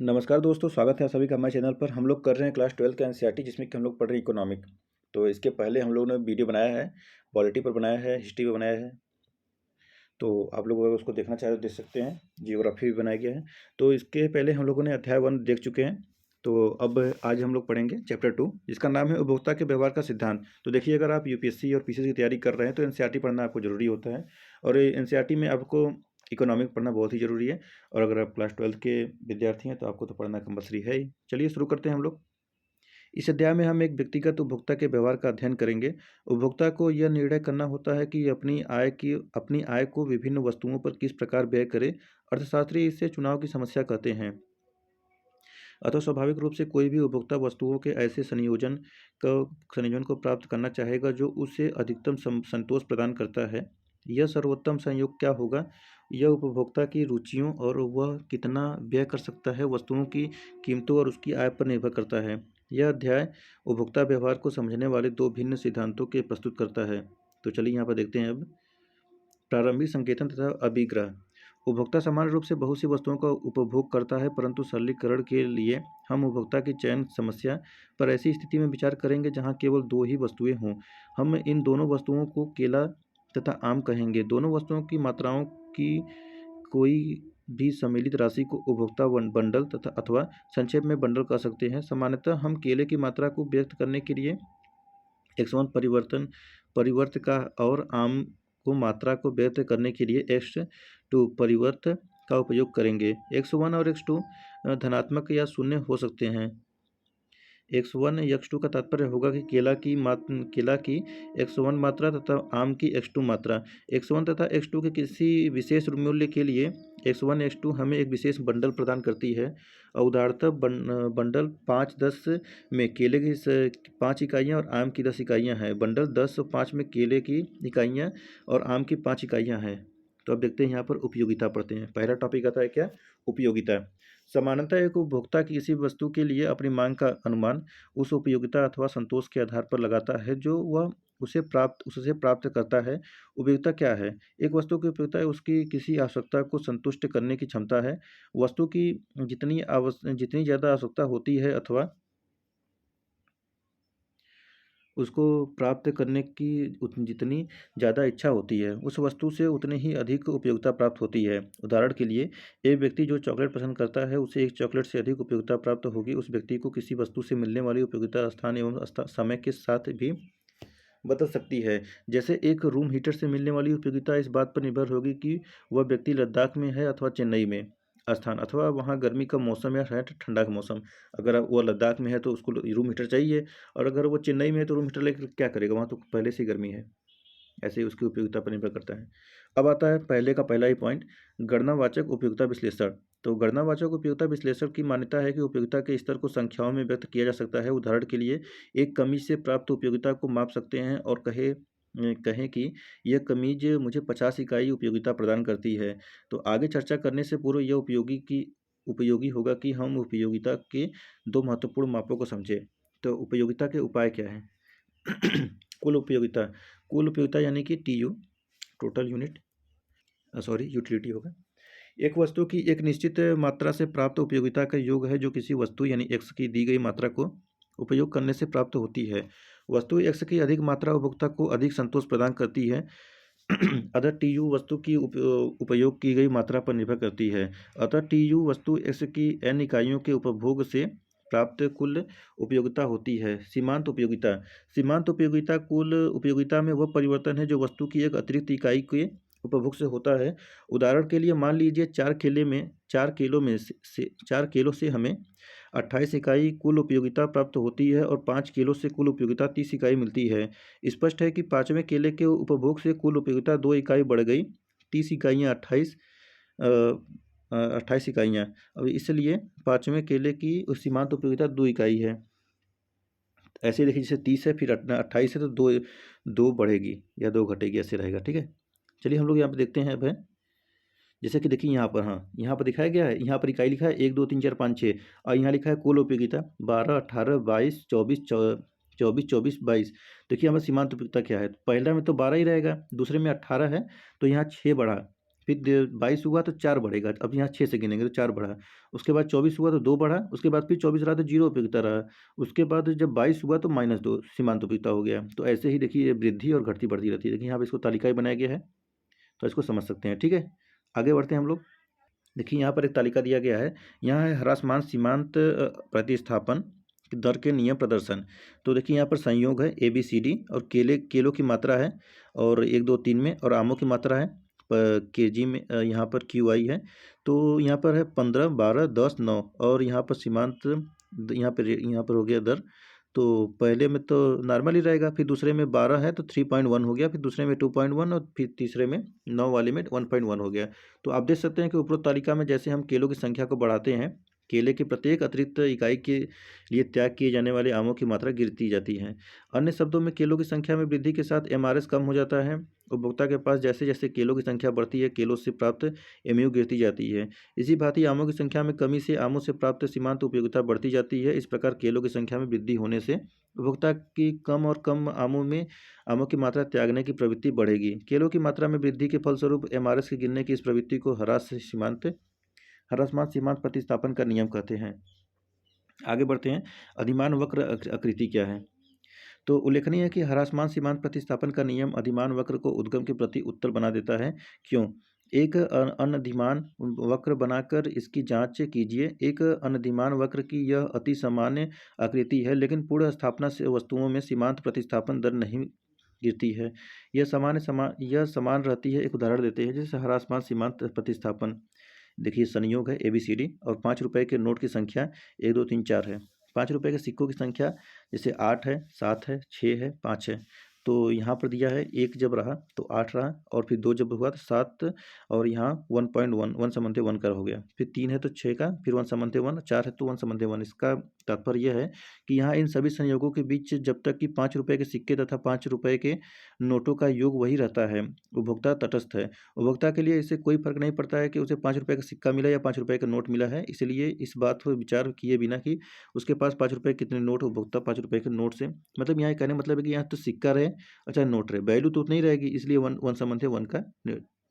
नमस्कार दोस्तों, स्वागत है सभी का हमारे चैनल पर। हम लोग कर रहे हैं क्लास 12 का एनसीईआरटी, जिसमें कि हम लोग पढ़ रहे हैं इकोनॉमिक। तो इसके पहले हम लोगों ने वीडियो बनाया है, पॉलिटी पर बनाया है, हिस्ट्री पर बनाया है। तो आप लोग अगर उसको देखना चाहे तो देख सकते हैं। जियोग्राफी भी बनाया गया है। तो इसके पहले हम लोगों ने अध्याय 1 देख चुके हैं। तो अब आज हम लोग पढ़ेंगे चैप्टर 2, जिसका नाम है उपभोक्ता के व्यवहार का सिद्धांत। तो देखिए, अगर आप यूपीएससी और पीसीएस की तैयारी कर रहे हैं तो एनसीईआरटी पढ़ना आपको जरूरी होता है। और एनसीईआरटी में आपको इकोनॉमिक पढ़ना बहुत ही ज़रूरी है। और अगर आप क्लास 12 के विद्यार्थी हैं तो आपको तो पढ़ना कंपलसरी है ही। चलिए शुरू करते हैं हम लोग। इस अध्याय में हम एक व्यक्तिगत उपभोक्ता के व्यवहार का अध्ययन करेंगे। उपभोक्ता को यह निर्णय करना होता है कि अपनी आय को विभिन्न वस्तुओं पर किस प्रकार व्यय करे। अर्थशास्त्री इसे चुनाव की समस्या कहते हैं। अतः स्वाभाविक रूप से कोई भी उपभोक्ता वस्तुओं के ऐसे संयोजन को प्राप्त करना चाहेगा जो उसे अधिकतम संतोष प्रदान करता है। यह सर्वोत्तम संयोग क्या होगा? यह उपभोक्ता की रुचियों और वह कितना व्यय कर सकता है वस्तुओं की कीमतों और उसकी आय पर निर्भर करता है। यह अध्याय उपभोक्ता व्यवहार को समझने वाले दो भिन्न सिद्धांतों के प्रस्तुत करता है। तो चलिए यहाँ पर देखते हैं अब। प्रारंभिक संकेतन तथा अभिग्रह। उपभोक्ता सामान्य रूप से बहुत सी वस्तुओं का उपभोग करता है, परंतु सरलीकरण के लिए हम उपभोक्ता की चयन समस्या पर ऐसी स्थिति में विचार करेंगे जहां केवल दो ही वस्तुएं हों। हम इन दोनों वस्तुओं को केला तथा आम कहेंगे। दोनों वस्तुओं की मात्राओं की कोई भी सम्मिलित राशि को उपभोक्ता बंडल तथा अथवा संक्षेप में बंडल कह सकते हैं। सामान्यतः हम केले की मात्रा को व्यक्त करने के लिए x1 परिवर्त का और आम को मात्रा को व्यक्त करने के लिए x2 परिवर्त का उपयोग करेंगे। x1 और x2 धनात्मक या शून्य हो सकते हैं। x1 x2 का तात्पर्य होगा कि केला की x1 मात्रा तथा आम की x2 मात्रा। x1 तथा x2 के किसी विशेष मूल्य के लिए x1 x2 हमें एक विशेष बंडल प्रदान करती है। उदाहरणतः बंडल 5-10 में केले की 5 इकाइयाँ और आम की 10 इकाइयाँ हैं। बंडल 10 और 5 में केले की इकाइयाँ और आम की 5 इकाइयाँ हैं। तो अब देखते हैं यहाँ पर उपयोगिता पढ़ते हैं। पहला टॉपिक आता है क्या? उपयोगिता। सामान्यतः एक उपभोक्ता किसी वस्तु के लिए अपनी मांग का अनुमान उस उपयोगिता अथवा संतोष के आधार पर लगाता है जो वह उससे प्राप्त करता है। उपयोगिता क्या है? एक वस्तु की उपयोगिता उसकी किसी आवश्यकता को संतुष्ट करने की क्षमता है। वस्तु की जितनी ज़्यादा आवश्यकता होती है अथवा उसको प्राप्त करने की जितनी ज़्यादा इच्छा होती है, उस वस्तु से उतनी ही अधिक उपयोगिता प्राप्त होती है। उदाहरण के लिए, एक व्यक्ति जो चॉकलेट पसंद करता है उसे एक चॉकलेट से अधिक उपयोगिता प्राप्त होगी। उस व्यक्ति को किसी वस्तु से मिलने वाली उपयोगिता स्थान एवं समय के साथ भी बदल सकती है। जैसे एक रूम हीटर से मिलने वाली उपयोगिता इस बात पर निर्भर होगी कि वह व्यक्ति लद्दाख में है अथवा चेन्नई में स्थान, अथवा वहाँ गर्मी का मौसम या शायद ठंडा का मौसम। अगर वो लद्दाख में है तो उसको रूम हीटर चाहिए, और अगर वो चेन्नई में है तो रूम हीटर लेकर क्या करेगा, वहाँ तो पहले से गर्मी है। ऐसे ही उसकी उपयोगिता पर निर्भर करता है। अब आता है पहले का पहला ही पॉइंट, गणनावाचक उपयोगिता विश्लेषण। तो गणनावाचक उपयोगिता विश्लेषण की मान्यता है कि उपयोगिता के स्तर को संख्याओं में व्यक्त किया जा सकता है। उदाहरण के लिए, एक कमीज से प्राप्त उपयोगिता को माप सकते हैं और कहें कि यह कमीज मुझे 50 इकाई उपयोगिता प्रदान करती है। तो आगे चर्चा करने से पूर्व यह उपयोगी होगा कि हम उपयोगिता के दो महत्वपूर्ण मापों को समझें। तो उपयोगिता के उपाय क्या हैं? कुल उपयोगिता यानी कि TU, टोटल यूनिट यूटिलिटी होगा। एक वस्तु की एक निश्चित मात्रा से प्राप्त उपयोगिता का योग है जो किसी वस्तु यानी x की दी गई मात्रा को उपयोग करने से प्राप्त होती है। वस्तु x की अधिक मात्रा उपभोक्ता को अधिक संतोष प्रदान करती है। अतः TU वस्तु की उपयोग की गई मात्रा पर निर्भर करती है। अतः TU वस्तु x की n इकाइयों के उपभोग से प्राप्त कुल उपयोगिता होती है। सीमांत उपयोगिता कुल उपयोगिता में वह परिवर्तन है जो वस्तु की एक अतिरिक्त इकाई के उपभोग से होता है। उदाहरण के लिए मान लीजिए 4 किलो से हमें 28 इकाई कुल उपयोगिता प्राप्त होती है और 5 किलो से कुल उपयोगिता 30 इकाई मिलती है। स्पष्ट है कि 5वें केले के उपभोग से कुल उपयोगिता 2 इकाई बढ़ गई। 30 इकाइयाँ 28 इकाइयाँ। अब इसलिए 5वें केले की सीमांत उपयोगिता 2 इकाई है। ऐसे देखिए, जैसे 30 है फिर 28 है तो दो बढ़ेगी या 2 घटेगी, ऐसे रहेगा। ठीक है, चलिए हम लोग यहाँ पे देखते हैं। अब है जैसे कि देखिए यहाँ पर, हाँ यहाँ पर दिखाया गया है, यहाँ पर इकाई लिखा है 1 2 3 4 5 6, और यहाँ लिखा है कुल उपयोगिता 12 18 22 24 22। देखिए यहाँ पर सीमांत उपयोगिता क्या है, पहला में तो 12 ही रहेगा, दूसरे में 18 है तो यहाँ 6 बढ़ा, फिर 22 हुआ तो 4 बढ़ेगा, अब यहाँ 6 से गिनेंगे तो 4 बढ़ा। उसके बाद 24 हुआ तो 2 बढ़ा, उसके बाद फिर 24 रहा तो 0 उपयोगिता रहा। उसके बाद जब 22 हुआ तो -2 सीमांत उपयोगिता हो गया। तो ऐसे ही देखिए ये वृद्धि और घटती बढ़ती रहती है। देखिए यहाँ पे इसको तालिकाएँ बनाया गया है, तो इसको समझ सकते हैं। ठीक है, आगे बढ़ते हैं हम लोग। देखिए यहाँ पर एक तालिका दिया गया है, यहाँ है ह्रासमान सीमांत प्रतिस्थापन दर के नियम प्रदर्शन। तो देखिए यहाँ पर संयोग है ABCD, और केलों की मात्रा है और 1 2 3 में, और आमों की मात्रा है KG में, यहाँ पर QI है। तो यहाँ पर है 15 12 10 9, और यहाँ पर सीमांत यहाँ पर हो गया दर। तो पहले में तो नॉर्मल ही रहेगा, फिर दूसरे में 12 है तो 3.1 हो गया, फिर दूसरे में 2.1, और फिर तीसरे में 9 वाले में 1.1 हो गया। तो आप देख सकते हैं कि उपरोक्त तालिका में जैसे हम केलों की संख्या को बढ़ाते हैं, केले के प्रत्येक अतिरिक्त इकाई के लिए त्याग किए जाने वाले आमों की मात्रा गिरती जाती है। अन्य शब्दों में केलों की संख्या में वृद्धि के साथ MRS कम हो जाता है। उपभोक्ता के पास जैसे जैसे केलों की संख्या बढ़ती है, केलों से प्राप्त MU गिरती जाती है। इसी भांति आमों की संख्या में कमी से आमों से प्राप्त सीमांत उपयोगिता बढ़ती जाती है। इस प्रकार केलों की संख्या में वृद्धि होने से उपभोक्ता की कम और कम आमों की मात्रा त्यागने की प्रवृत्ति बढ़ेगी। केलों की मात्रा में वृद्धि के फलस्वरूप MRS के गिरने की इस प्रवृत्ति को ह्रासमान सीमांत प्रतिस्थापन का नियम कहते हैं। आगे बढ़ते हैं, अधिमान वक्र आकृति क्या है। तो उल्लेखनीय है कि ह्रासमान सीमांत प्रतिस्थापन का नियम अधिमान वक्र को उद्गम के प्रति उत्तर बना देता है। क्यों? एक अनधिमान वक्र बनाकर इसकी जांच कीजिए। एक अनधिमान वक्र की यह अति सामान्य आकृति है, लेकिन पूर्ण स्थापना से वस्तुओं में सीमांत प्रतिस्थापन दर नहीं गिरती है। यह समान रहती है। एक उदाहरण देते हैं, जैसे ह्रासमान सीमांत प्रतिस्थापन। देखिए संयोग है ABCD, और 5 रुपए के नोट की संख्या 1 2 3 4 है। 5 रुपए के सिक्कों की संख्या जैसे 8 है, 7 है, 6 है, 5 है। तो यहाँ पर दिया है 1 जब रहा तो 8 रहा, और फिर 2 जब हुआ तो 7, और यहाँ 1.1 1/1 का हो गया। फिर 3 है तो 6 का, फिर 1/1, 4 है तो 1/1। इसका तात्पर्य यह है कि यहाँ इन सभी संयोगों के बीच जब तक कि 5 रुपए के सिक्के तथा 5 रुपए के नोटों का योग वही रहता है, उपभोक्ता तटस्थ है। उपभोक्ता के लिए इससे कोई फर्क नहीं पड़ता है कि उसे 5 रुपए का सिक्का मिला या 5 रुपए का नोट मिला है। इसलिए इस बात पर विचार किए बिना कि उसके पास 5 रुपए कितने नोट, उपभोक्ता 5 रुपए के नोट से मतलब यहाँ कहने मतलब है कि यहाँ तो सिक्का रहे अच्छा नोट रहे, वैल्यू तो उतनी ही रहेगी। इसलिए 1/1 का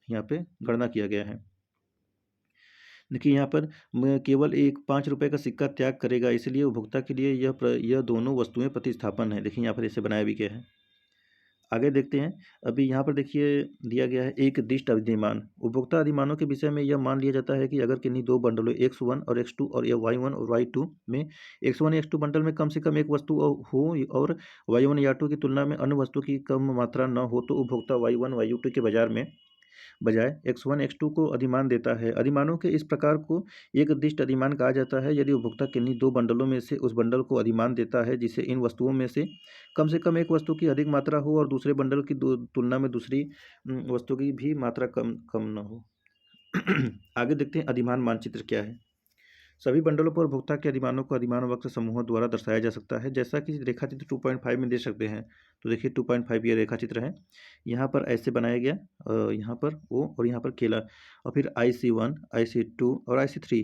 यहाँ पे गणना किया गया है। देखिए यहाँ पर केवल एक 5 रुपए का सिक्का त्याग करेगा, इसलिए उपभोक्ता के लिए यह दोनों वस्तुएं प्रतिस्थापन है। देखिए यहाँ पर इसे बनाया भी गया है। आगे देखते हैं। अभी यहाँ पर देखिए दिया गया है एक दिष्ट अधिमान। उपभोक्ता अधिमानों के विषय में यह मान लिया जाता है कि अगर किन्हीं दो बंडलों X1 और X2 और या Y1 और Y2 में X1 या X2 बंडल में कम से कम एक वस्तु हो, और Y1 या Y2 की तुलना में अन्य वस्तु की कम मात्रा न हो, तो उपभोक्ता Y1 Y2 के बाजार में बजाय X1 X2 को अधिमान देता है। अधिमानों के इस प्रकार को एक दिष्ट अधिमान कहा जाता है यदि उपभोक्ता किन्हीं दो बंडलों में से उस बंडल को अधिमान देता है जिसे इन वस्तुओं में से कम से कम एक वस्तु की अधिक मात्रा हो और दूसरे बंडल की तुलना में दूसरी वस्तु की भी मात्रा कम न हो। आगे देखते हैं अधिमान मानचित्र क्या है। सभी बंडलों पर उपभोक्ता के अधिमानों को अधिमान वक्र समूहों द्वारा दर्शाया जा सकता है, जैसा कि रेखा चित्र 2.5 में देख सकते हैं। तो देखिए 2.5 ये रेखा चित्र है। यहाँ पर ऐसे बनाया गया, यहाँ पर O और यहाँ पर केला, और फिर IC1 IC2 और IC3।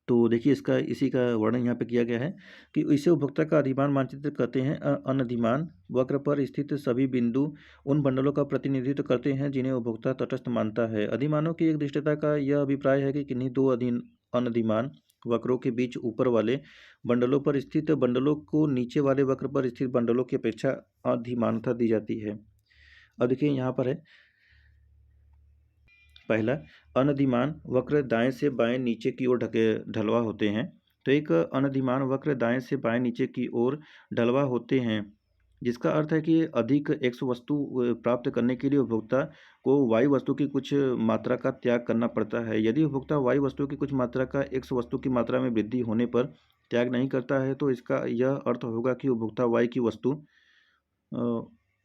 तो देखिए इसका इसी का वर्णन यहाँ पे किया गया है कि इसे उपभोक्ता का अधिमान मानचित्र कहते हैं। अनधिमान वक्र पर स्थित सभी बिंदु उन बंडलों का प्रतिनिधित्व करते हैं जिन्हें उपभोक्ता तटस्थ मानता है। अधिमानों की एक दृष्टता का यह अभिप्राय है कि किन्हीं दो अनधिमान वक्रों के बीच ऊपर वाले बंडलों पर स्थित बंडलों को नीचे वाले वक्र पर स्थित बंडलों की अपेक्षा अधिमानता दी जाती है। अब देखिए यहाँ पर है पहला, अनधिमान वक्र दाएं से बाएं नीचे की ओर ढलवा होते हैं। तो एक अनधिमान वक्र दाएं से बाएं नीचे की ओर ढलवा होते हैं, जिसका अर्थ है कि अधिक X वस्तु प्राप्त करने के लिए उपभोक्ता को Y वस्तु की कुछ मात्रा का त्याग करना पड़ता है। यदि उपभोक्ता Y वस्तु की कुछ मात्रा का X वस्तु की मात्रा में वृद्धि होने पर त्याग नहीं करता है, तो इसका यह अर्थ होगा कि उपभोक्ता Y की वस्तु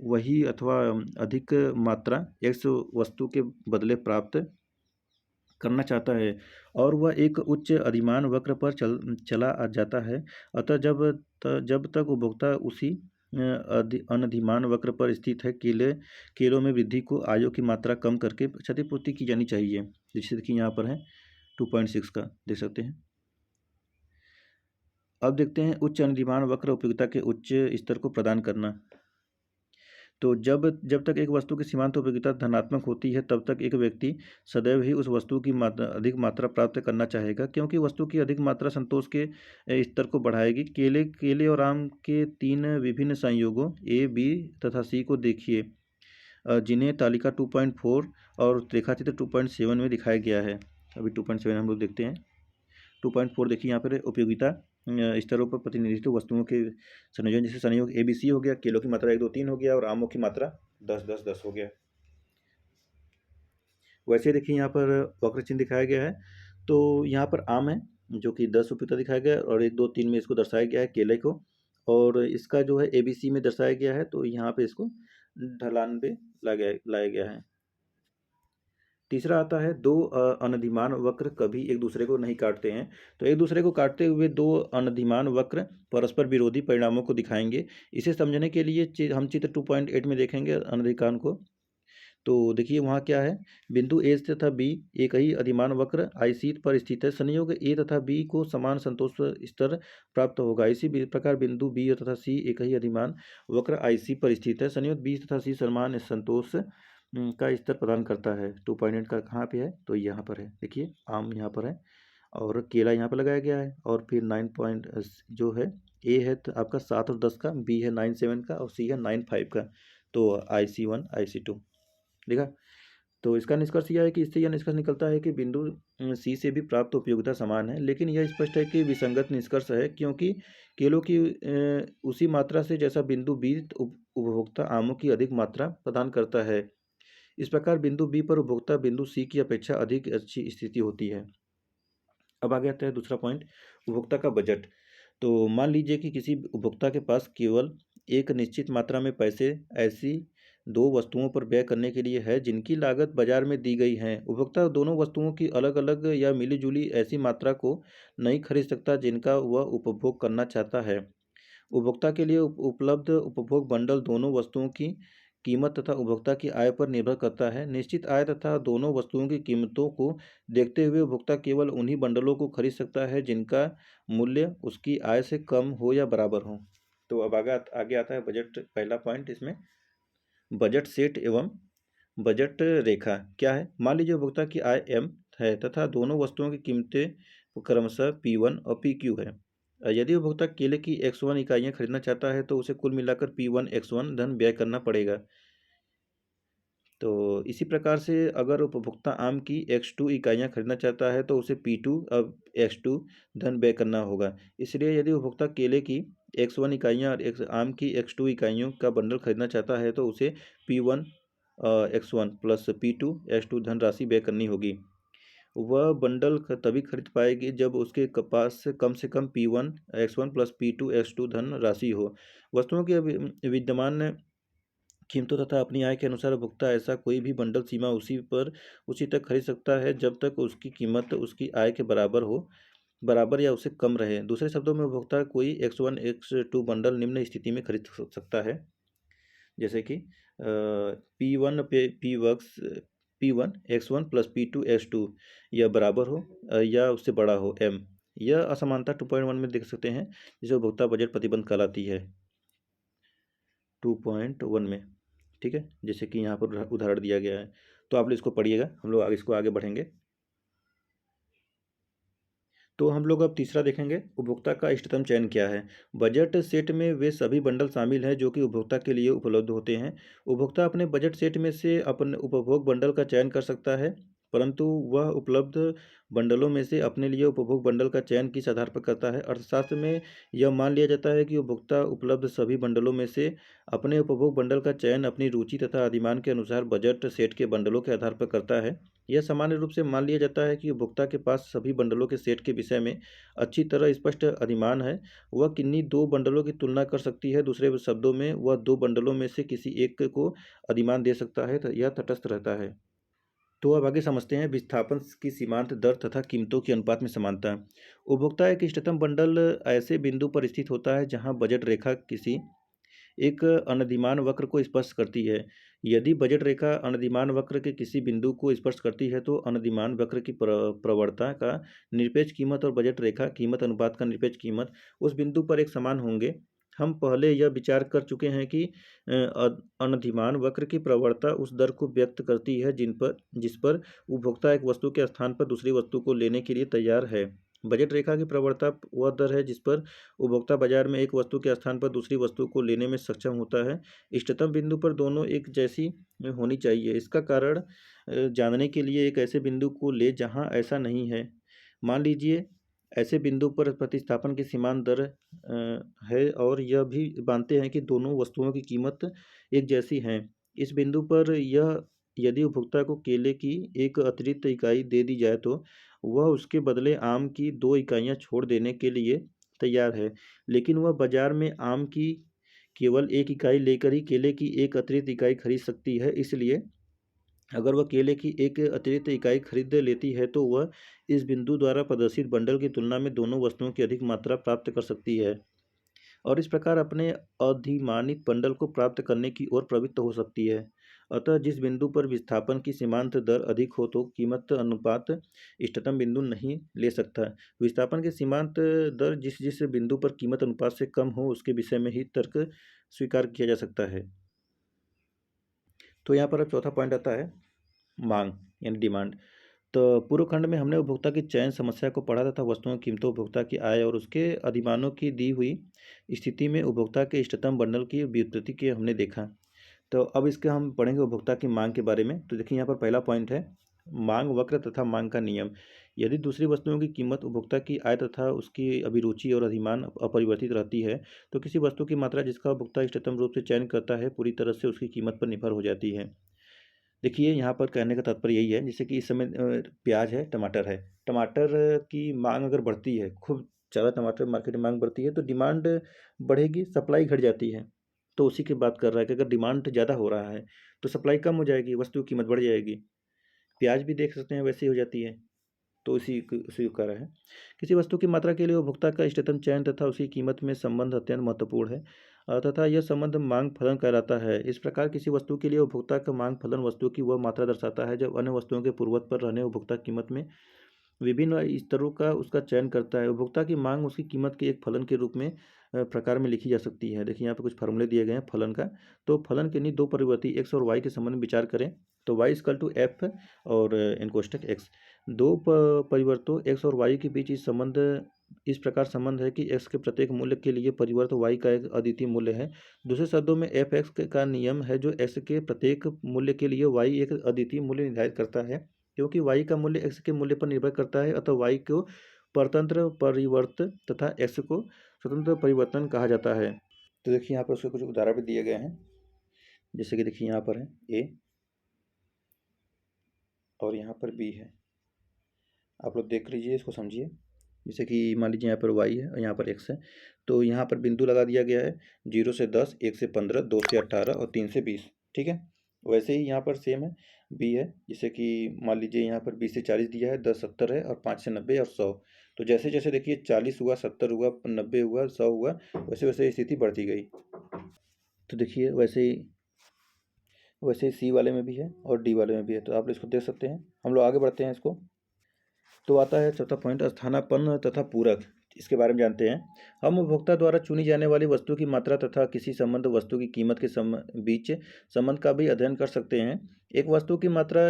वही अथवा अधिक मात्रा X वस्तु के बदले प्राप्त करना चाहता है, और वह एक उच्च अधिमान वक्र पर चला जाता है। अतः जब तक उपभोक्ता उसी अनधिमान वक्र पर स्थित है, केलों में वृद्धि को आयों की मात्रा कम करके क्षतिपूर्ति की जानी चाहिए। जैसे कि यहाँ पर है 2.6 का देख सकते हैं। अब देखते हैं उच्च अनधिमान वक्र उपयोगिता के उच्च स्तर को प्रदान करना। तो जब तक एक वस्तु की सीमांत उपयोगिता धनात्मक होती है तब तक एक व्यक्ति सदैव ही उस वस्तु की अधिक मात्रा प्राप्त करना चाहेगा, क्योंकि वस्तु की अधिक मात्रा संतोष के स्तर को बढ़ाएगी। केले केले और आम के 3 विभिन्न संयोगों ए, बी तथा सी को देखिए, जिन्हें तालिका 2.4 और रेखाचित्र 2.7 में दिखाया गया है। अभी 2.7 हम लोग देखते हैं। 2.4 देखिए, यहाँ पर उपयोगिता स्तरों पर प्रतिनिधित्व वस्तुओं के संयोजन, जैसे संयोग ए बी सी हो गया, केलों की मात्रा 1 2 3 हो गया और आमों की मात्रा 10 10 10 हो गया। वैसे देखिए यहाँ पर वक्र चिन्ह दिखाया गया है। तो यहाँ पर आम है जो कि 10 उपयोगिता दिखाया गया है और 1 2 3 में इसको दर्शाया गया है केले को, और इसका जो है ए बी सी में दर्शाया गया है, तो यहाँ पे इसको ढलान पे लाया गया है। तीसरा आता है, दो अनधिमान वक्र कभी एक दूसरे को नहीं काटते हैं। तो एक दूसरे को काटते हुए दो अनधिमान वक्र परस्पर विरोधी परिणामों को दिखाएंगे। इसे समझने के लिए हम चित्र 2.8 में देखेंगे अनधिकान को। तो देखिए वहाँ क्या है, बिंदु ए तथा बी एक ही अधिमान वक्र IC पर स्थित है। संयोग ए तथा बी को समान संतोष स्तर प्राप्त होगा। इसी प्रकार बिंदु बी तथा सी एक ही अधिमान वक्र IC पर स्थित है। संयोग बी तथा सी समान संतोष का स्तर प्रदान करता है। 2.8 का कहाँ पे है, तो यहाँ पर है। देखिए आम यहाँ पर है और केला यहाँ पर लगाया गया है, और फिर 9 पॉइंट जो है ए है तो आपका 7 और 10 का, बी है 9 7 का और सी है 9 5 का। तो IC1 IC2 देखा। तो इसका निष्कर्ष यह है कि इससे यह निष्कर्ष निकलता है कि बिंदु सी से भी प्राप्त उपयोगिता समान है, लेकिन यह स्पष्ट है कि विसंगत निष्कर्ष है, क्योंकि केलों की उसी मात्रा से जैसा बिंदु बी उपभोक्ता आमों की अधिक मात्रा प्रदान करता है। इस प्रकार बिंदु बी पर उपभोक्ता बिंदु सी की अपेक्षा अधिक अच्छी स्थिति होती है। अब आगे आता है दूसरा पॉइंट, उपभोक्ता का बजट। तो मान लीजिए कि किसी उपभोक्ता के पास केवल एक निश्चित मात्रा में पैसे ऐसी दो वस्तुओं पर व्यय करने के लिए है जिनकी लागत बाजार में दी गई है। उपभोक्ता दोनों वस्तुओं की अलग अलग या मिली जुली ऐसी मात्रा को नहीं खरीद सकता जिनका वह उपभोग करना चाहता है। उपभोक्ता के लिए उपलब्ध उपभोग बंडल दोनों वस्तुओं की कीमत तथा उपभोक्ता की आय पर निर्भर करता है। निश्चित आय तथा दोनों वस्तुओं की कीमतों को देखते हुए उपभोक्ता केवल उन्हीं बंडलों को खरीद सकता है जिनका मूल्य उसकी आय से कम हो या बराबर हो। तो अब आगे आता है बजट। पहला पॉइंट इसमें बजट सेट एवं बजट रेखा क्या है। मान लीजिए उपभोक्ता की आय M है तथा दोनों वस्तुओं की कीमतें क्रमशः P1 और PQ है। यदि उपभोक्ता केले की X1 इकाइयाँ खरीदना चाहता है तो उसे कुल मिलाकर P1 X1 धन व्यय करना पड़ेगा। तो इसी प्रकार से अगर उपभोक्ता आम की X2 इकाइयाँ खरीदना चाहता है तो उसे P2 अब X2 धन व्यय करना होगा। इसलिए यदि उपभोक्ता केले की X1 इकाइयाँ और आम की X2 इकाइयों का बंडल खरीदना चाहता है तो उसे P1 X1 plus P2 X2 धनराशि व्यय करनी होगी। वह बंडल तभी खरीद पाएगी जब उसके पास कम से कम P1 X1 plus P2 X2 धन राशि हो। वस्तुओं की विद्यमान कीमतों तथा अपनी आय के अनुसार उपभोक्ता ऐसा कोई भी बंडल सीमा उसी तक खरीद सकता है जब तक उसकी कीमत उसकी आय के बराबर या उससे कम रहे। दूसरे शब्दों में उपभोक्ता कोई X1 X2 बंडल निम्न स्थिति में खरीद सकता है, जैसे कि P1 X1 plus P2 X2 यह बराबर हो या उससे बड़ा हो M। यह असमानता 2.1 में देख सकते हैं, जिसे उपभोक्ता बजट प्रतिबंध कहलाती है 2.1 में। ठीक है, जैसे कि यहाँ पर उदाहरण दिया गया है। तो आप लोग इसको पढ़िएगा, हम लोग इसको आगे बढ़ेंगे। तो हम लोग अब तीसरा देखेंगे, उपभोक्ता का इष्टतम चयन क्या है। बजट सेट में वे सभी बंडल शामिल हैं जो कि उपभोक्ता के लिए उपलब्ध होते हैं। उपभोक्ता अपने बजट सेट में से अपने उपभोग बंडल का चयन कर सकता है, परंतु वह उपलब्ध बंडलों में से अपने लिए उपभोग बंडल का चयन किस आधार पर करता है। अर्थशास्त्र में यह मान लिया जाता है कि उपभोक्ता उपलब्ध सभी बंडलों में से अपने उपभोग बंडल का चयन अपनी रुचि तथा अधिमान के अनुसार बजट सेट के बंडलों के आधार पर करता है। यह सामान्य रूप से मान लिया जाता है कि उपभोक्ता के पास सभी बंडलों के सेट के विषय में अच्छी तरह स्पष्ट अधिमान है। वह किन्हीं दो बंडलों की तुलना कर सकती है। दूसरे शब्दों में वह दो बंडलों में से किसी एक को अधिमान दे सकता है, यह तटस्थ रहता है। तो अब आगे समझते हैं विस्थापन की सीमांत दर तथा कीमतों के अनुपात में समानता। उपभोक्ता एक इष्टतम बंडल ऐसे बिंदु पर स्थित होता है जहां बजट रेखा किसी एक अनधिमान वक्र को स्पर्श करती है। यदि बजट रेखा अनधिमान वक्र के किसी बिंदु को स्पर्श करती है तो अनधिमान वक्र की प्रवणता का निरपेक्ष कीमत और बजट रेखा कीमत अनुपात का निरपेक्ष कीमत उस बिंदु पर एक समान होंगे। हम पहले यह विचार कर चुके हैं कि अनधिमान वक्र की प्रवणता उस दर को व्यक्त करती है जिस पर उपभोक्ता एक वस्तु के स्थान पर दूसरी वस्तु को लेने के लिए तैयार है। बजट रेखा की प्रवणता वह दर है जिस पर उपभोक्ता बाजार में एक वस्तु के स्थान पर दूसरी वस्तु को लेने में सक्षम होता है। इष्टतम बिंदु पर दोनों एक जैसी होनी चाहिए। इसका कारण जानने के लिए एक ऐसे बिंदु को ले जहां ऐसा नहीं है। मान लीजिए ऐसे बिंदु पर प्रतिस्थापन की सीमांत दर है और यह भी मानते हैं कि दोनों वस्तुओं की कीमत एक जैसी हैं। इस बिंदु पर यह यदि उपभोक्ता को केले की एक अतिरिक्त इकाई दे दी जाए तो वह उसके बदले आम की 2 इकाइयाँ छोड़ देने के लिए तैयार है, लेकिन वह बाजार में आम की केवल 1 इकाई लेकर ही केले की एक अतिरिक्त इकाई खरीद सकती है। इसलिए अगर वह केले की एक अतिरिक्त इकाई खरीद लेती है तो वह इस बिंदु द्वारा प्रदर्शित बंडल की तुलना में दोनों वस्तुओं की अधिक मात्रा प्राप्त कर सकती है और इस प्रकार अपने अधिमानित बंडल को प्राप्त करने की ओर प्रवृत्त हो सकती है। अतः जिस बिंदु पर विस्थापन की सीमांत दर अधिक हो तो कीमत अनुपात इष्टतम बिंदु नहीं ले सकता। विस्थापन की सीमांत दर जिस जिस बिंदु पर कीमत अनुपात से कम हो उसके विषय में ही तर्क स्वीकार किया जा सकता है। तो यहाँ पर अब चौथा पॉइंट आता है मांग यानी डिमांड। तो पूर्व खंड में हमने उपभोक्ता की चयन समस्या को पढ़ा तथा वस्तुओं की कीमतों, उपभोक्ता की आय और उसके अधिमानों की दी हुई स्थिति में उपभोक्ता के इष्टतम बंडल की व्युत्पत्ति के हमने देखा। तो अब इसके हम पढ़ेंगे उपभोक्ता की मांग के बारे में। तो देखिए यहाँ पर पहला पॉइंट है मांग वक्र तथा मांग का नियम। यदि दूसरी वस्तुओं की कीमत उपभोक्ता की आय तथा उसकी अभिरुचि और अधिमान अपरिवर्तित रहती है तो किसी वस्तु की मात्रा जिसका उपभोक्ता इष्टतम रूप से चयन करता है पूरी तरह से उसकी कीमत पर निर्भर हो जाती है। देखिए यहाँ पर कहने का तात्पर्य यही है, जैसे कि इस समय प्याज है, टमाटर है। टमाटर की मांग अगर बढ़ती है, खूब ज़्यादा टमाटर मार्केट में मांग बढ़ती है तो डिमांड बढ़ेगी, सप्लाई घट जाती है। तो उसी की बात कर रहा है कि अगर डिमांड ज़्यादा हो रहा है तो सप्लाई कम हो जाएगी, वस्तु की कीमत बढ़ जाएगी। प्याज भी देख सकते हैं वैसे ही हो जाती है। तो उसी को कह रहा है। किसी वस्तु की मात्रा के लिए उपभोक्ता का इष्टतम चयन तथा उसकी कीमत में संबंध अत्यंत महत्वपूर्ण है तथा यह संबंध मांग फलन कहलाता है। इस प्रकार किसी वस्तु के लिए उपभोक्ता का मांग फलन वस्तु की वह मात्रा दर्शाता है जब अन्य वस्तुओं के पूर्वत पर रहने उपभोक्ता कीमत में विभिन्न स्तरों का उसका चयन करता है। उपभोक्ता की मांग उसकी कीमत के एक फलन के रूप में प्रकार में लिखी जा सकती है। देखिए यहाँ पर कुछ फार्मूले दिए गए हैं फलन का। तो फलन के लिए दो परिवर्ती एक्स और वाई के संबंध में विचार करें तो वाई इक्वल टू एफ और इन कोष्टक एक्स। दो परिवर्तों एक्स और वाई के बीच इस प्रकार संबंध है कि एक्स के प्रत्येक मूल्य के लिए परिवर्त वाई का एक अद्वितीय मूल्य है। दूसरे शब्दों में एफ एक्स का नियम है जो एक्स के प्रत्येक मूल्य के लिए वाई एक अद्वितीय मूल्य निर्धारित करता है। क्योंकि y का मूल्य x के मूल्य पर निर्भर करता है अतः y को परतंत्र परिवर्त तथा x को स्वतंत्र परिवर्तन कहा जाता है। तो देखिए यहाँ पर उसके कुछ उदाहरण भी दिए गए हैं, जैसे कि देखिए यहाँ पर है a और यहाँ पर b है। आप लोग देख लीजिए, इसको समझिए। जैसे कि मान लीजिए यहाँ पर y है और यहाँ पर x है, तो यहाँ पर बिंदु लगा दिया गया है 0 से 10, 1 से 15, 2 से 18 और 3 से 20। ठीक है, वैसे ही यहाँ पर सेम है बी है। जैसे कि मान लीजिए यहाँ पर 20 से 40 दिया है, 10 70 है और 5 से 90 और 100। तो जैसे जैसे देखिए 40 हुआ, 70 हुआ, 90 हुआ, 100 हुआ, वैसे वैसे स्थिति बढ़ती गई। तो देखिए वैसे सी वाले में भी है और डी वाले में भी है। तो आप इसको देख सकते हैं। हम लोग आगे बढ़ते हैं इसको। तो आता है चौथा पॉइंट स्थानापन्न तथा पूरक। इसके बारे में जानते हैं। हम उपभोक्ता द्वारा चुनी जाने वाली वस्तु की मात्रा तथा किसी संबंध वस्तु की कीमत के बीच संबंध का भी अध्ययन कर सकते हैं। एक वस्तु की मात्रा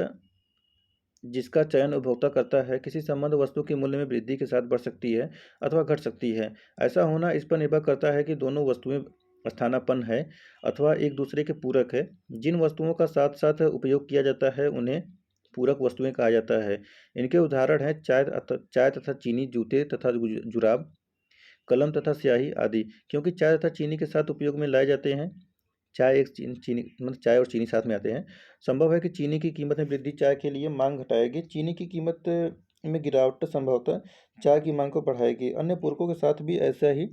जिसका चयन उपभोक्ता करता है किसी संबंध वस्तु के मूल्य में वृद्धि के साथ बढ़ सकती है अथवा घट सकती है। ऐसा होना इस पर निर्भर करता है कि दोनों वस्तुएं स्थानापन्न है अथवा एक दूसरे के पूरक है। जिन वस्तुओं का साथ साथ उपयोग किया जाता है उन्हें पूरक वस्तुएं कहा जाता है। इनके उदाहरण हैं चाय तथा चीनी, जूते तथा जुराब, कलम तथा स्याही आदि। क्योंकि चाय तथा चीनी के साथ उपयोग में लाए जाते हैं, चाय मतलब चाय और चीनी साथ में आते हैं। संभव है कि चीनी की कीमत में वृद्धि चाय के लिए मांग घटाएगी, चीनी की कीमत में गिरावट संभवतः चाय की मांग को बढ़ाएगी। अन्य पूरकों के साथ भी ऐसा ही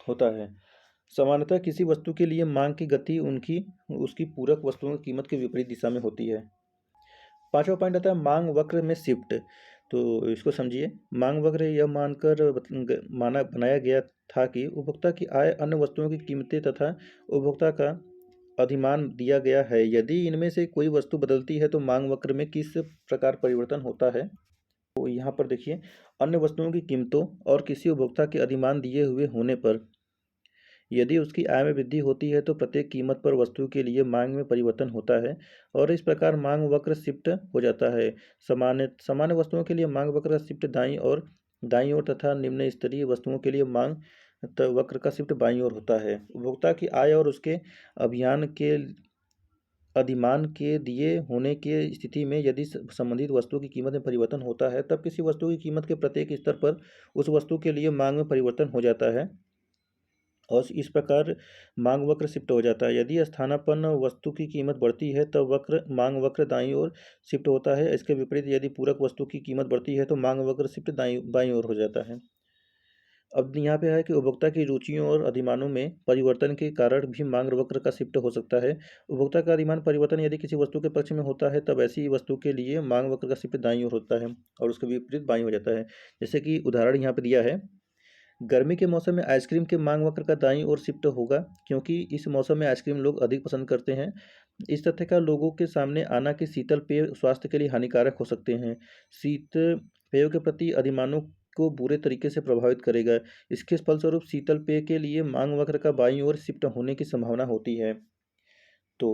होता है। सामान्यतः किसी वस्तु के लिए मांग की गति उसकी पूरक वस्तुओं की कीमत के विपरीत दिशा में होती है। पांचवा पॉइंट आता है मांग वक्र में शिफ्ट। तो इसको समझिए। मांग वक्र यह बनाया गया था कि उपभोक्ता की आय, अन्य वस्तुओं की कीमतें तथा उपभोक्ता का अधिमान दिया गया है। यदि इनमें से कोई वस्तु बदलती है तो मांग वक्र में किस प्रकार परिवर्तन होता है। तो यहाँ पर देखिए अन्य वस्तुओं की कीमतों और किसी उपभोक्ता के अधिमान दिए हुए होने पर यदि उसकी आय में वृद्धि होती है तो प्रत्येक कीमत पर वस्तु के लिए मांग में परिवर्तन होता है और इस प्रकार मांग वक्र शिफ्ट हो जाता है। सामान्य सामान्य वस्तुओं के लिए मांग वक्र का शिफ्ट दाईं ओर तथा निम्न स्तरीय वस्तुओं के लिए मांग वक्र का शिफ्ट बाईं ओर होता है। उपभोक्ता की आय और उसके अभियान के अधिमान के दिए होने की स्थिति में यदि संबंधित वस्तु की कीमत में परिवर्तन होता है तब किसी वस्तु की कीमत के प्रत्येक स्तर पर उस वस्तु के लिए मांग में परिवर्तन हो जाता है और इस प्रकार मांग वक्र शिफ्ट हो जाता है। यदि स्थानापन्न वस्तु की कीमत बढ़ती है तब मांग वक्र दाईं ओर शिफ्ट होता है। इसके विपरीत यदि पूरक वस्तु की कीमत बढ़ती है तो मांग वक्र शिफ्ट बाईं ओर हो जाता है। अब यहाँ पे है कि उपभोक्ता की रुचियों और अधिमानों में परिवर्तन के कारण भी मांग वक्र का शिफ्ट हो सकता है। उपभोक्ता का अधिमान परिवर्तन यदि किसी वस्तु के पक्ष में होता है तब ऐसी वस्तु के लिए मांग वक्र का शिफ्ट दाईं ओर होता है और उसके विपरीत बाईं हो जाता है। जैसे कि उदाहरण यहाँ पे दिया है, गर्मी के मौसम में आइसक्रीम के मांग वक्र का दाईं ओर शिफ्ट होगा क्योंकि इस मौसम में आइसक्रीम लोग अधिक पसंद करते हैं। इस तथ्य का लोगों के सामने आना कि शीतल पेय स्वास्थ्य के लिए हानिकारक हो सकते हैं शीत पेयों के प्रति अधिमानों को बुरे तरीके से प्रभावित करेगा। इसके फलस्वरूप शीतल पेय के लिए मांग वक्र का बाईं ओर शिफ्ट होने की संभावना होती है। तो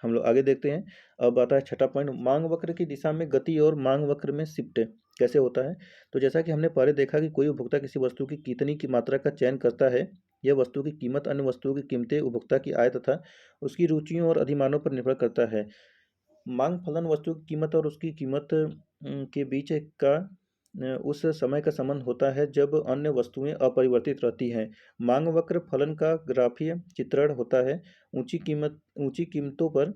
हम लोग आगे देखते हैं। अब आता है छठा पॉइंट, मांग वक्र की दिशा में गति और मांग वक्र में शिफ्ट कैसे होता है। तो जैसा कि हमने पहले देखा कि कोई उपभोक्ता किसी वस्तु की कितनी की मात्रा का चयन करता है, यह वस्तु की कीमत अन्य वस्तुओं की कीमतें, उपभोक्ता की आय तथा उसकी रुचियों और अधिमानों पर निर्भर करता है। मांग फलन वस्तु की कीमत और उसकी कीमत के बीच का उस समय का संबंध होता है जब अन्य वस्तुएं अपरिवर्तित रहती हैं। मांग वक्र फलन का ग्राफीय चित्रण होता है। ऊंची कीमतों पर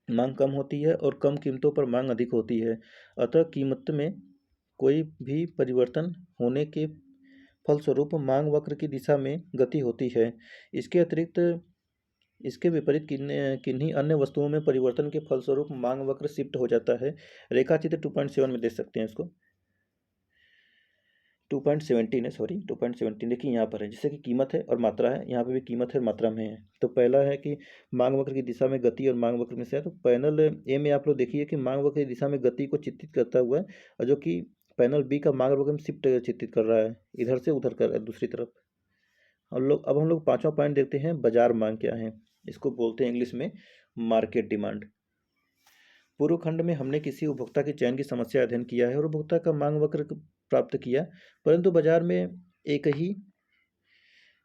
मांग कम होती है और कम कीमतों पर मांग अधिक होती है। अतः कीमत में कोई भी परिवर्तन होने के फलस्वरूप मांग वक्र की दिशा में गति होती है। इसके अतिरिक्त इसके विपरीत किन्हीं अन्य वस्तुओं में परिवर्तन के फलस्वरूप मांग वक्र शिफ्ट हो जाता है। रेखा चित्र 2.7 में देख सकते हैं इसको। 2.17 है, सॉरी 2.17 देखिए यहाँ पर है, जैसे कि कीमत है और मात्रा है, यहाँ पे भी कीमत है और मात्रा में है। तो पहला है कि मांग वक्र की दिशा में गति और मांग वक्र में से है। तो पैनल ए में आप लोग देखिए कि मांग वक्र की दिशा में गति को चित्रित करता हुआ है और जो कि पैनल बी का मांग वक्र में शिफ्ट चित्रित कर रहा है, इधर से उधर कर रहा है दूसरी तरफ। हम लोग पांचवा पॉइंट देखते हैं, बाजार मांग क्या है। इसको बोलते हैं इंग्लिश में मार्केट डिमांड। पूर्व खंड में हमने किसी उपभोक्ता के चयन की समस्या अध्ययन किया है और उपभोक्ता का मांग वक्र प्राप्त किया, परंतु बाजार में एक ही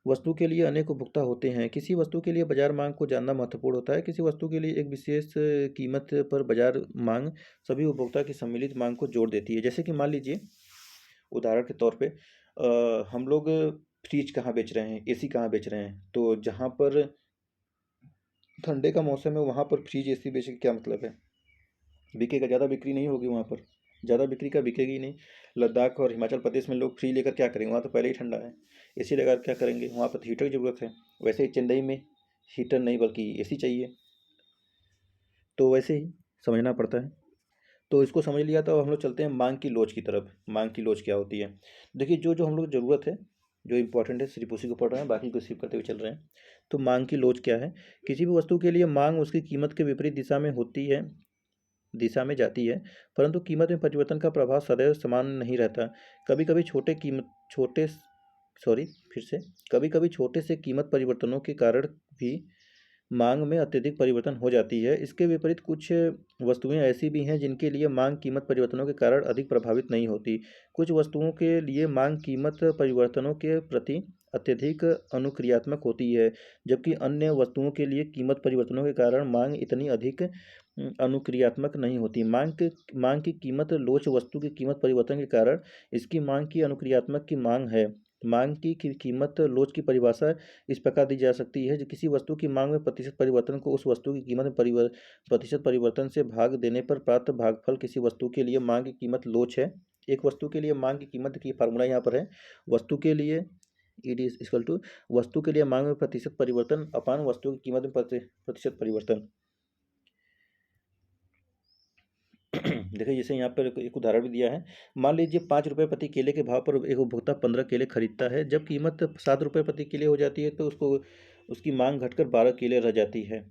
वस्तु के लिए अनेक उपभोक्ता होते हैं। किसी वस्तु के लिए बाजार मांग को जानना महत्वपूर्ण होता है। किसी वस्तु के लिए एक विशेष कीमत पर बाजार मांग सभी उपभोक्ता की सम्मिलित मांग को जोड़ देती है। जैसे कि मान लीजिए उदाहरण के तौर पे हम लोग फ्रिज कहाँ बेच रहे हैं, एसी कहाँ बेच रहे हैं। तो जहाँ पर ठंडे का मौसम है वहाँ पर फ्रिज एसी बेचने का क्या मतलब है, बिकेगा, ज़्यादा बिक्री नहीं होगी वहाँ पर, ज़्यादा बिक्री का बिकेगी नहीं। लद्दाख और हिमाचल प्रदेश में लोग फ्री लेकर क्या करेंगे, वहाँ तो पहले ही ठंडा है, एसी लगा क्या करेंगे, वहाँ पर तो हीटर की ज़रूरत है। वैसे ही चेन्नई में हीटर नहीं बल्कि एसी चाहिए, तो वैसे ही समझना पड़ता है। तो इसको समझ लिया तो हम लोग चलते हैं मांग की लोच की तरफ। मांग की लोच क्या होती है, देखिए जो जो हम लोग ज़रूरत है, जो इंपॉर्टेंट है सिर्फ उसी को पढ़ रहे हैं, बाकी को सिर्फ करते हुए चल रहे हैं। तो मांग की लोच क्या है, किसी भी वस्तु के लिए मांग उसकी कीमत के विपरीत दिशा में जाती है, परंतु कीमत में परिवर्तन का प्रभाव सदैव समान नहीं रहता। कभी कभी छोटे से कीमत परिवर्तनों के कारण भी मांग में अत्यधिक परिवर्तन हो जाती है। इसके विपरीत कुछ वस्तुएं ऐसी भी हैं जिनके लिए मांग कीमत परिवर्तनों के कारण अधिक प्रभावित नहीं होती। कुछ वस्तुओं के लिए मांग कीमत परिवर्तनों के प्रति अत्यधिक अनुक्रियात्मक होती है, जबकि अन्य वस्तुओं के लिए कीमत परिवर्तनों के कारण मांग इतनी अधिक अनुक्रियात्मक नहीं होती। मांग की कीमत लोच वस्तु की कीमत परिवर्तन के कारण इसकी मांग की अनुक्रियात्मक की मांग है। मांग की कीमत लोच की परिभाषा इस प्रकार दी जा सकती है, जो किसी वस्तु की मांग में प्रतिशत परिवर्तन को उस वस्तु की कीमत में प्रतिशत परिवर्तन से भाग देने पर प्राप्त भागफल किसी वस्तु के लिए मांग की कीमत लोच है। एक वस्तु के लिए मांग की कीमत की फार्मूला यहाँ पर है, वस्तु के लिए इट इज इक्वल टू वस्तु के लिए मांग में प्रतिशत परिवर्तन अपान वस्तु की कीमत में प्रतिशत परिवर्तन। देखिए जैसे यहाँ पर एक उदाहरण भी दिया है। मान लीजिए 5 रुपये प्रति केले के भाव पर एक उपभोक्ता 15 केले खरीदता है। जब कीमत 7 रुपये प्रति केले हो जाती है तो उसकी मांग घटकर 12 केले रह जाती है।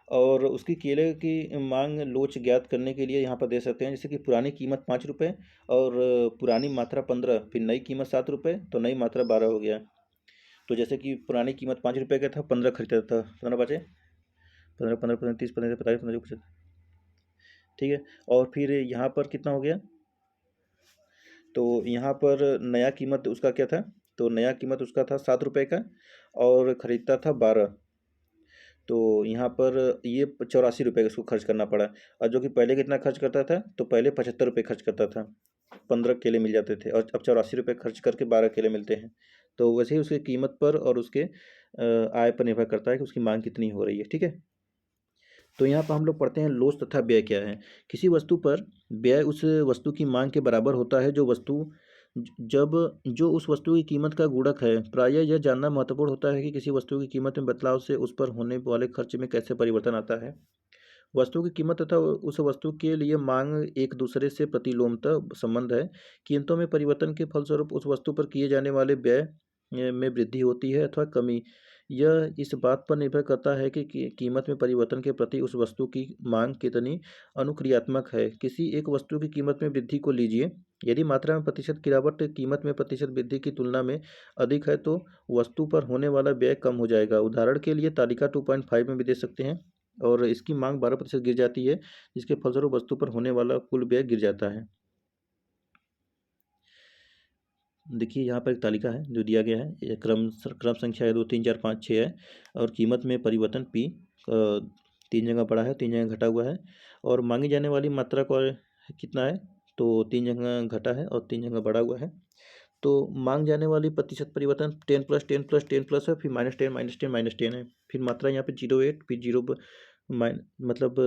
और उसकी केले की मांग लोच ज्ञात करने के लिए यहाँ पर दे सकते हैं, जैसे कि पुरानी कीमत 5 रुपये और पुरानी मात्रा 15, फिर नई कीमत 7 रुपये, तो नई मात्रा 12 हो गया। तो जैसे कि पुरानी कीमत 5 रुपये का था, 15 खरीदा था, 15 बचे, 15 15 15 30 15 45 15 50, ठीक है। और फिर यहाँ पर कितना हो गया, तो यहाँ पर नया कीमत उसका क्या था, तो नया कीमत उसका था 7 रुपये का और ख़रीदता था 12, तो यहाँ पर ये 84 रुपये का इसको खर्च करना पड़ा। और जो कि पहले कितना खर्च करता था, तो पहले 75 रुपये खर्च करता था, 15 केले मिल जाते थे, और अब 84 रुपये खर्च करके 12 केले मिलते हैं। तो वैसे ही उसकी कीमत पर और उसके आय पर निर्भर करता है कि उसकी मांग कितनी हो रही है, ठीक है। तो यहाँ पर हम लोग पढ़ते हैं लोच तथा व्यय क्या है। किसी वस्तु पर व्यय उस वस्तु की मांग के बराबर होता है जब जो उस वस्तु की कीमत का गुणक है। प्रायः यह जानना महत्वपूर्ण होता है कि किसी वस्तु की कीमत में बदलाव से उस पर होने वाले खर्च में कैसे परिवर्तन आता है। वस्तु की कीमत तथा उस वस्तु के लिए मांग एक दूसरे से प्रतिलोमतः संबंध है। कीमतों में परिवर्तन के फलस्वरूप उस वस्तु पर किए जाने वाले व्यय में वृद्धि होती है अथवा कमी। यह इस बात पर निर्भर करता है कि कीमत में परिवर्तन के प्रति उस वस्तु की मांग कितनी अनुक्रियात्मक है। किसी एक वस्तु की कीमत में वृद्धि को लीजिए। यदि मात्रा में प्रतिशत गिरावट कीमत में प्रतिशत वृद्धि की तुलना में अधिक है तो वस्तु पर होने वाला व्यय कम हो जाएगा। उदाहरण के लिए तालिका 2.5 में भी दे सकते हैं। और इसकी मांग 12% गिर जाती है, जिसके फलस्वरूप वस्तु पर होने वाला कुल व्यय गिर जाता है। देखिए यहाँ पर एक तालिका है जो दिया गया है, ये क्रम संख्या है 2 3 4 5 6 है, और कीमत में परिवर्तन पी 3 जगह बढ़ा है, 3 जगह घटा हुआ है, और मांगी जाने वाली मात्रा का कितना है, तो 3 जगह घटा है और 3 जगह बढ़ा हुआ है। तो मांग जाने वाली प्रतिशत परिवर्तन 10 प्लस 10 प्लस 10 प्लस है, फिर -10 -10 -10 है, फिर मात्रा यहाँ पे 08, फिर 0 मतलब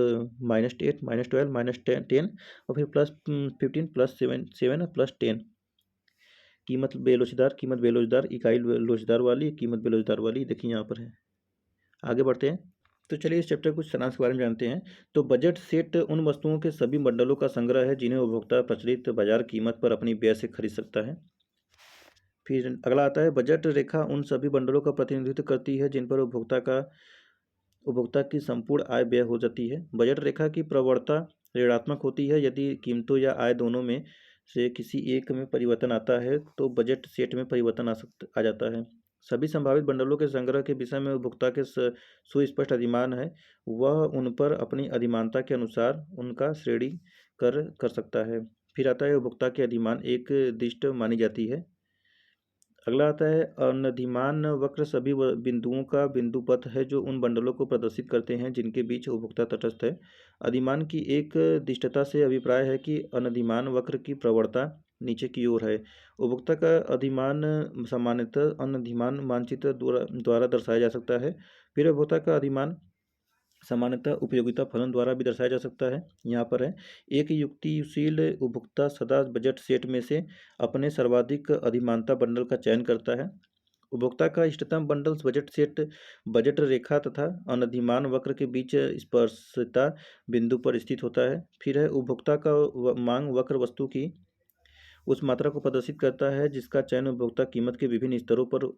-8 -12 -10 और फिर +15 +7 7 +10। कीमत बेलोचदार, इकाई लोचदार वाली, कीमत बेलोचदार वाली, देखिए यहाँ पर है। आगे बढ़ते हैं, तो चलिए इस चैप्टर कुछ सारांश के बारे में जानते हैं। तो बजट सेट उन वस्तुओं के सभी बंडलों का संग्रह है जिन्हें उपभोक्ता प्रचलित बाजार कीमत पर अपनी व्यय से खरीद सकता है। फिर अगला आता है, बजट रेखा उन सभी बंडलों का प्रतिनिधित्व करती है जिन पर उपभोक्ता की संपूर्ण आय व्यय हो जाती है। बजट रेखा की प्रवणता ऋणात्मक होती है। यदि कीमतों या आय दोनों में से किसी एक में परिवर्तन आता है तो बजट सेट में परिवर्तन आ जाता है। सभी संभावित बंडलों के संग्रह के विषय में उपभोक्ता के सुस्पष्ट अधिमान है। वह उन पर अपनी अधिमानता के अनुसार उनका श्रेणी कर सकता है। फिर आता है, उपभोक्ता के अधिमान एक दृष्ट मानी जाती है। अगला आता है, अनधिमान वक्र सभी बिंदुओं का बिंदु पथ है जो उन बंडलों को प्रदर्शित करते हैं जिनके बीच उपभोक्ता तटस्थ है। अधिमान की एक दिष्टता से अभिप्राय है कि अनधिमान वक्र की प्रवणता नीचे की ओर है। उपभोक्ता का अधिमान सामान्यतः अनधिमान मानचित्र द्वारा दर्शाया जा सकता है। फिर उपभोक्ता का अधिमान सामान्यतः उपयोगिता फलन द्वारा भी दर्शाया जा सकता है। यहाँ पर है, एक युक्तिशील उपभोक्ता सदा बजट सेट में से अपने सर्वाधिक अधिमानता बंडल का चयन करता है। उपभोक्ता का इष्टतम बंडल बजट सेट बजट रेखा तथा अनधिमान वक्र के बीच स्पर्शता बिंदु पर स्थित होता है। फिर है, उपभोक्ता का मांग वक्र वस्तु की उस मात्रा को प्रदर्शित करता है जिसका चयन उपभोक्ता कीमत के विभिन्न स्तरों पर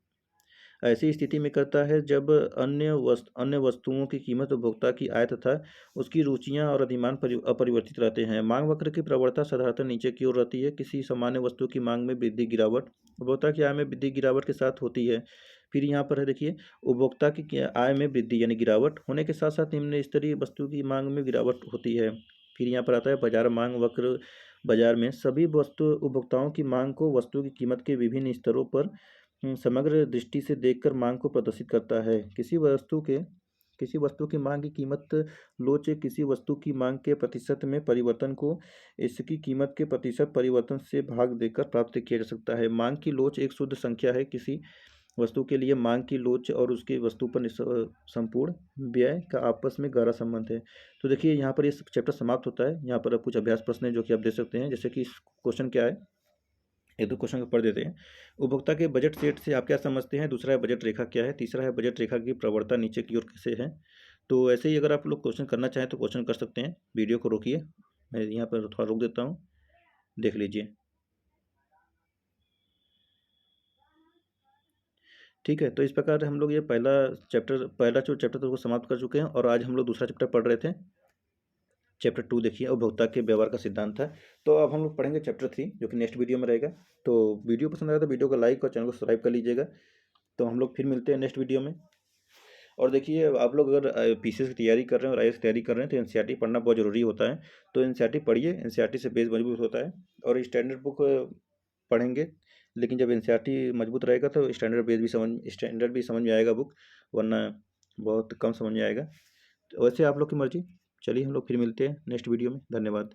ऐसी स्थिति में करता है जब अन्य वस्तुओं की कीमत उपभोक्ता की आय तथा उसकी रुचियां और अधिमान अपरिवर्तित रहते हैं। मांग वक्र की प्रवणता साधारणतः नीचे की ओर रहती है। किसी सामान्य वस्तु की मांग में वृद्धि गिरावट उपभोक्ता की आय में वृद्धि गिरावट के साथ होती है। फिर यहाँ पर है, देखिए, उपभोक्ता की आय में वृद्धि यानी गिरावट होने के साथ साथ निम्न स्तरीय वस्तु की मांग में गिरावट होती है। फिर यहाँ पर आता है, बाजार मांग वक्र बाजार में सभी वस्तु उपभोक्ताओं की मांग को वस्तु की कीमत के विभिन्न स्तरों पर समग्र दृष्टि से देखकर मांग को प्रदर्शित करता है। किसी वस्तु की मांग की कीमत लोच किसी वस्तु की मांग के प्रतिशत में परिवर्तन को इसकी कीमत के प्रतिशत परिवर्तन से भाग देकर प्राप्त किया जा सकता है। मांग की लोच एक शुद्ध संख्या है। किसी वस्तु के लिए मांग की लोच और उसकी वस्तु पर संपूर्ण व्यय का आपस में गहरा संबंध है। तो देखिए यहाँ पर ये चैप्टर समाप्त होता है। यहाँ पर कुछ अभ्यास प्रश्न है जो कि आप देख सकते हैं। जैसे कि क्वेश्चन क्या है, एक दो क्वेश्चन को पढ़ देते हैं। उपभोक्ता के बजट सेट से आप क्या समझते हैं? दूसरा है, बजट रेखा क्या है? तीसरा है, बजट रेखा की प्रवणता नीचे की ओर कैसे है? तो ऐसे ही अगर आप लोग क्वेश्चन करना चाहें तो क्वेश्चन कर सकते हैं। वीडियो को रोकिए, मैं यहाँ पर थोड़ा रोक देता हूँ, देख लीजिए। ठीक है, तो इस प्रकार हम लोग ये पहला जो चैप्टर था वो समाप्त कर चुके हैं, और आज हम लोग दूसरा चैप्टर पढ़ रहे थे। चैप्टर 2 देखिए, उपभोक्ता के व्यवहार का सिद्धांत था। तो अब हम लोग पढ़ेंगे चैप्टर 3 जो कि नेक्स्ट वीडियो में रहेगा। तो वीडियो पसंद आया तो वीडियो को लाइक और चैनल को सब्सक्राइब कर लीजिएगा। तो हम लोग फिर मिलते हैं नेक्स्ट वीडियो में। और देखिए, आप लोग अगर पीसीएस की तैयारी कर रहे हैं और आईएएस की तैयारी कर रहे हैं तो एनसीईआरटी पढ़ना बहुत ज़रूरी होता है। तो एनसीईआरटी पढ़िए, एनसीईआरटी से बेस मजबूत होता है। और स्टैंडर्ड बुक पढ़ेंगे, लेकिन जब एनसीईआरटी मजबूत रहेगा तो स्टैंडर्ड भी समझ में आएगा बुक, वरना बहुत कम समझ में आएगा। तो वैसे आप लोग की मर्जी। चलिए हम लोग फिर मिलते हैं नेक्स्ट वीडियो में। धन्यवाद।